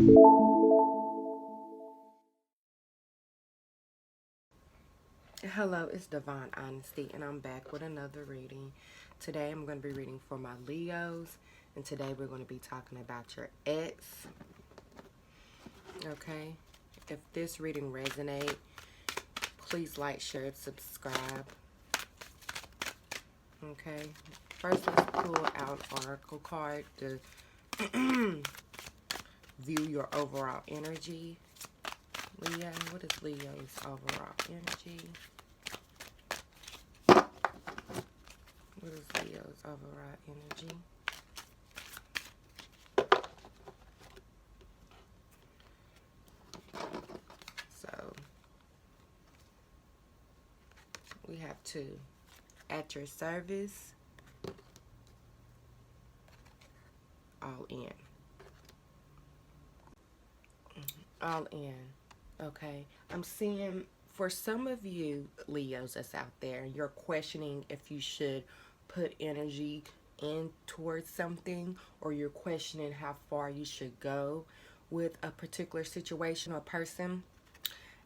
Hello, it's Divine Honesty, and I'm back with another reading. Today I'm going to be reading for my Leos, and today we're going to be talking about your ex. Okay, if this reading resonates, please like, share, and subscribe. Okay, first let's pull out an oracle card to view your overall energy. Leo, what is Leo's overall energy? What is Leo's overall energy? So, we have two. At your service, all in. All in. Okay. I'm seeing for some of you Leos that's out there, you're questioning if you should put energy in towards something, or you're questioning how far you should go with a particular situation or person.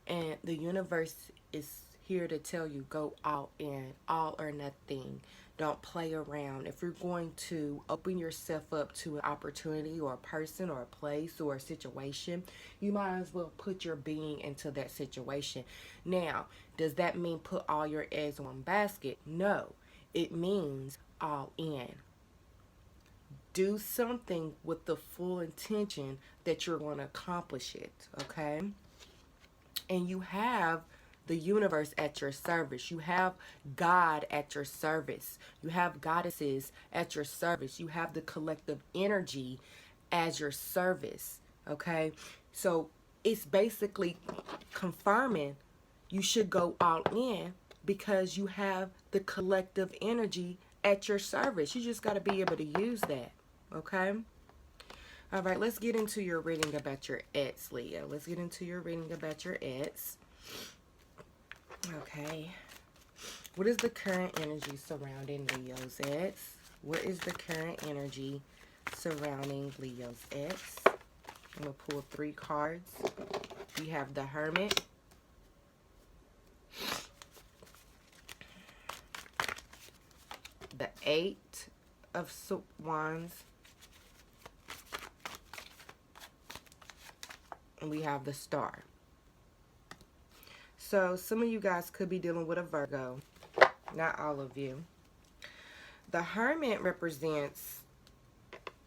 And the universe is here to tell you, go all in, all or nothing. Don't play around. If you're going to open yourself up to an opportunity or a person or a place or a situation, you might as well put your being into that situation. Now, does that mean put all your eggs in one basket? No. It means all in. Do something with the full intention that you're going to accomplish it, okay? And you have the universe at your service. You have God at your service. You have goddesses at your service. You have the collective energy as your service. Okay? So it's basically confirming you should go all in because you have the collective energy at your service. You just got to be able to use that. Okay? All right, let's get into your reading about your ex, Leo. Let's get into your reading about your ex. Okay. What is the current energy surrounding Leo's ex? What is the current energy surrounding Leo's ex? I'm going to pull 3 cards. We have the Hermit, the 8 of Wands, and we have the Star. So some of you guys could be dealing with a Virgo. Not all of you. The Hermit represents,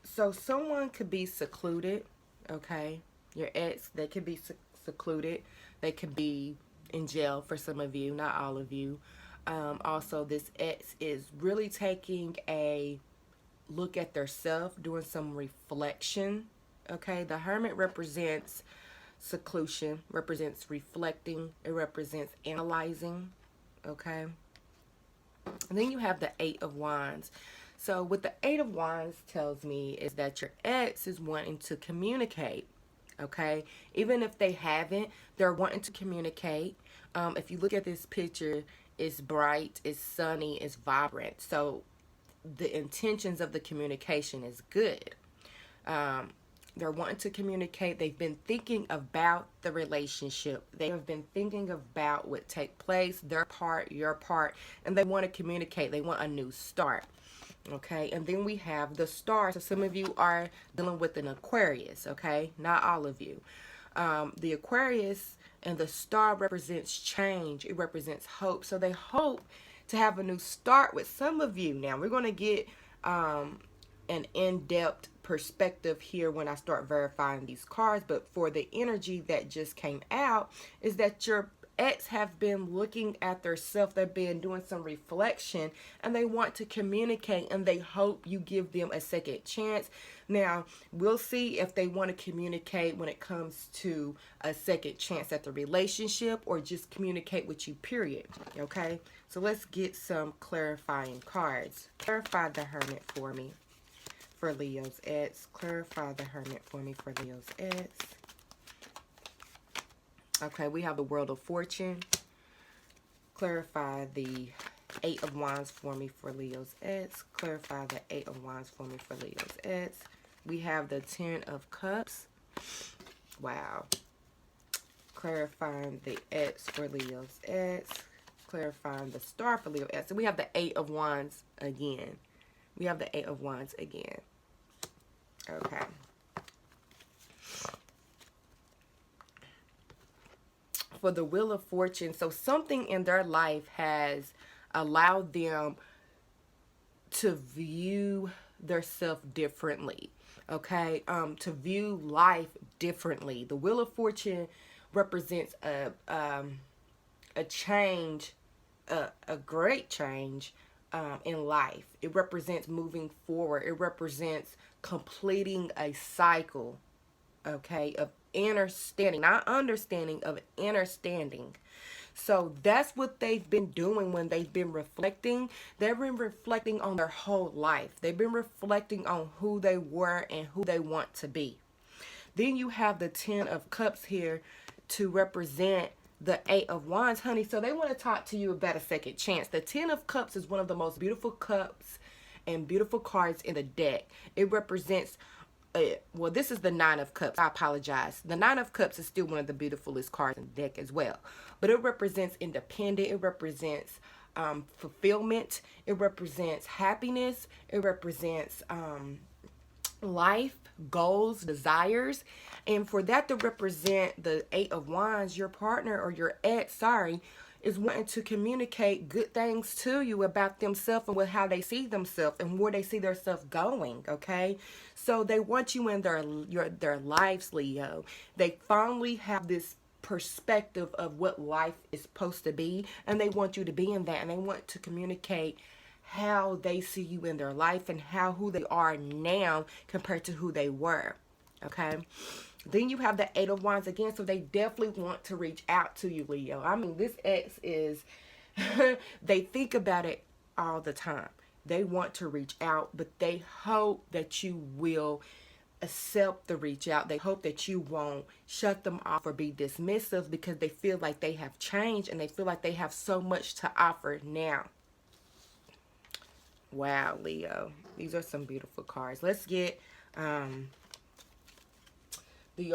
so someone could be secluded, okay? Your ex, they could be secluded. They could be in jail for some of you, not all of you. Also, this ex is really taking a look at their self, doing some reflection, okay? The Hermit represents seclusion, represents reflecting, it represents analyzing, okay? And then you have the 8 of Wands. So what the 8 of Wands tells me is that your ex is wanting to communicate, okay? Even if they haven't, they're wanting to communicate. If you look at this picture, it's bright, it's sunny, it's vibrant. So the intentions of the communication is good. They're wanting to communicate. They've been thinking about the relationship. They have been thinking about what take place, their part, your part, and they want to communicate. They want a new start. Okay, and then we have the Star. So some of you are dealing with an Aquarius, okay? Not all of you. The Aquarius and the Star represents change. It represents hope. So they hope to have a new start with some of you. Now, we're going to get an in-depth perspective here when I start verifying these cards, but for the energy that just came out is that your ex have been looking at their self. They've been doing some reflection and they want to communicate, and they hope you give them a second chance. Now, we'll see if they want to communicate when it comes to a second chance at the relationship, or just communicate with you, period. Okay, so let's get some clarifying cards. Clarify the Hermit for me. For Leo's ex. Clarify the Hermit for me for Leo's ex. Okay, we have the World of Fortune. Clarify the 8 of Wands for me for Leo's ex. Clarify the 8 of Wands for me for Leo's ex. We have the 10 of Cups. Wow. Clarifying the X for Leo's X. Clarifying the star for Leo X. So we have the Eight of Wands again. We have the Eight of Wands again. Okay. For the Wheel of Fortune, so something in their life has allowed them to view themselves differently. Okay, to view life differently. The Wheel of Fortune represents a change, a great change in life. It represents moving forward. It represents completing a cycle, okay, of understanding, not understanding, of understanding. So that's what they've been doing when they've been reflecting. They've been reflecting on their whole life. They've been reflecting on who they were and who they want to be. Then you have the Ten of Cups here to represent the Eight of Wands, honey. So they want to talk to you about a second chance. The Ten of Cups is one of the most beautiful cups and beautiful cards in the deck. It represents, well, this is the Nine of Cups. I apologize. The Nine of Cups is still one of the beautifulest cards in the deck as well. But it represents independent. It represents fulfillment. It represents happiness. It represents life, goals, desires. And for that to represent the Eight of Wands, your partner or your ex, is wanting to communicate good things to you about themselves and with how they see themselves and where they see themselves going, okay? So they want you in their lives, Leo. They finally have this perspective of what life is supposed to be, and they want you to be in that, and they want to communicate how they see you in their life and who they are now compared to who they were, okay? Then you have the Eight of Wands again, so they definitely want to reach out to you, Leo. I mean, this ex is, they think about it all the time. They want to reach out, but they hope that you will accept the reach out. They hope that you won't shut them off or be dismissive because they feel like they have changed and they feel like they have so much to offer now. Wow, Leo. These are some beautiful cards. Let's get the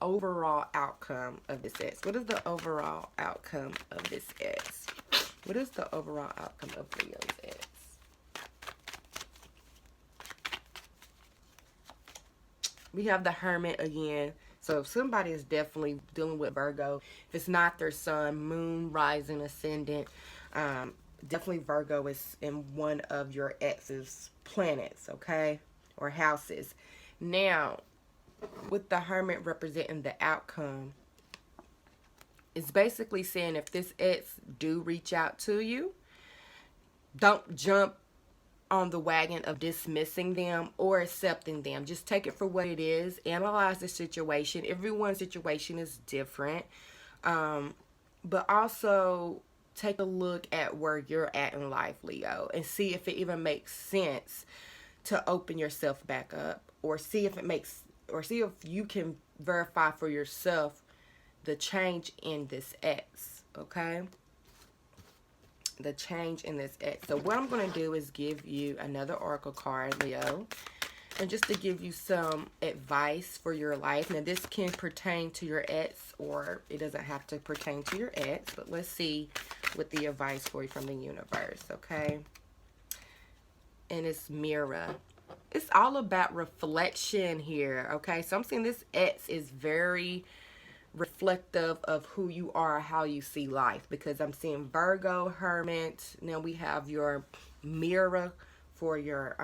overall outcome of this X. What is the overall outcome of this X? What is the overall outcome of Leo's X? We have the Hermit again. So if somebody is definitely dealing with Virgo, if it's not their sun, moon, rising, ascendant, definitely Virgo is in one of your ex's planets, okay? Or houses. Now, with the Hermit representing the outcome, it's basically saying if this ex do reach out to you, don't jump on the wagon of dismissing them or accepting them. Just take it for what it is. Analyze the situation. Everyone's situation is different. But also take a look at where you're at in life, Leo, and see if it even makes sense to open yourself back up, or see if you can verify for yourself the change in this X, okay? The change in this X. So what I'm going to do is give you another oracle card, Leo, and just to give you some advice for your life. Now, this can pertain to your ex, or it doesn't have to pertain to your ex, but let's see what the advice for you from the universe, okay? And it's Mirror. It's all about reflection here, okay? So I'm seeing this X is very reflective of who you are, how you see life, because I'm seeing Virgo, Hermit. Now we have your Mirror for your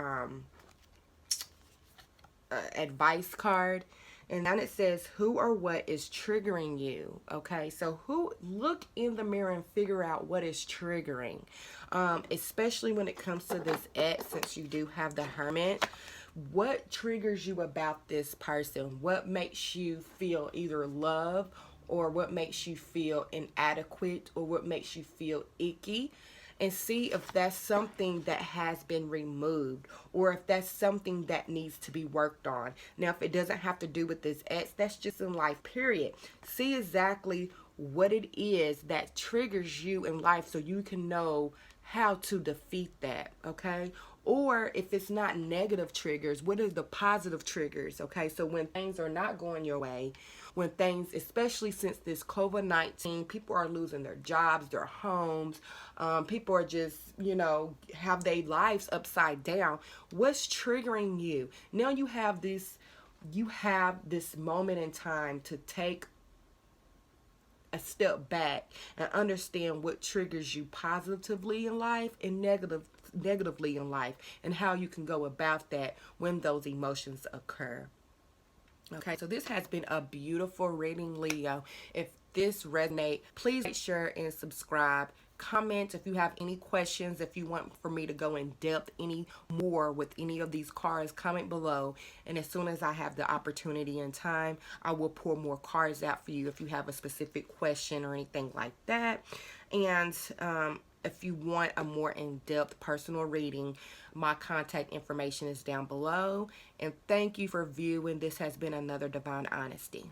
advice card, and then it says who or what is triggering you, okay? So look in the mirror and figure out what is triggering, especially when it comes to this X, since you do have the Hermit. What triggers you about this person? What makes you feel either love, or what makes you feel inadequate, or what makes you feel icky? And see if that's something that has been removed, or if that's something that needs to be worked on. Now, if it doesn't have to do with this X, that's just in life, period. See exactly what it is that triggers you in life so you can know how to defeat that, okay? Or if it's not negative triggers, what are the positive triggers? Okay, so when things are not going your way, when things, especially since this COVID-19, people are losing their jobs, their homes, people are just, have their lives upside down. What's triggering you? Now you have this moment in time to take a step back and understand what triggers you positively in life and negatively in life, and how you can go about that when those emotions occur. Okay, so this has been a beautiful reading, Leo. If this resonates, please make sure and subscribe. Comment if you have any questions, if you want for me to go in depth any more with any of these cards, comment below. And as soon as I have the opportunity and time, I will pull more cards out for you if you have a specific question or anything like that. And if you want a more in-depth personal reading, my contact information is down below. And thank you for viewing. This has been another Divine Honesty.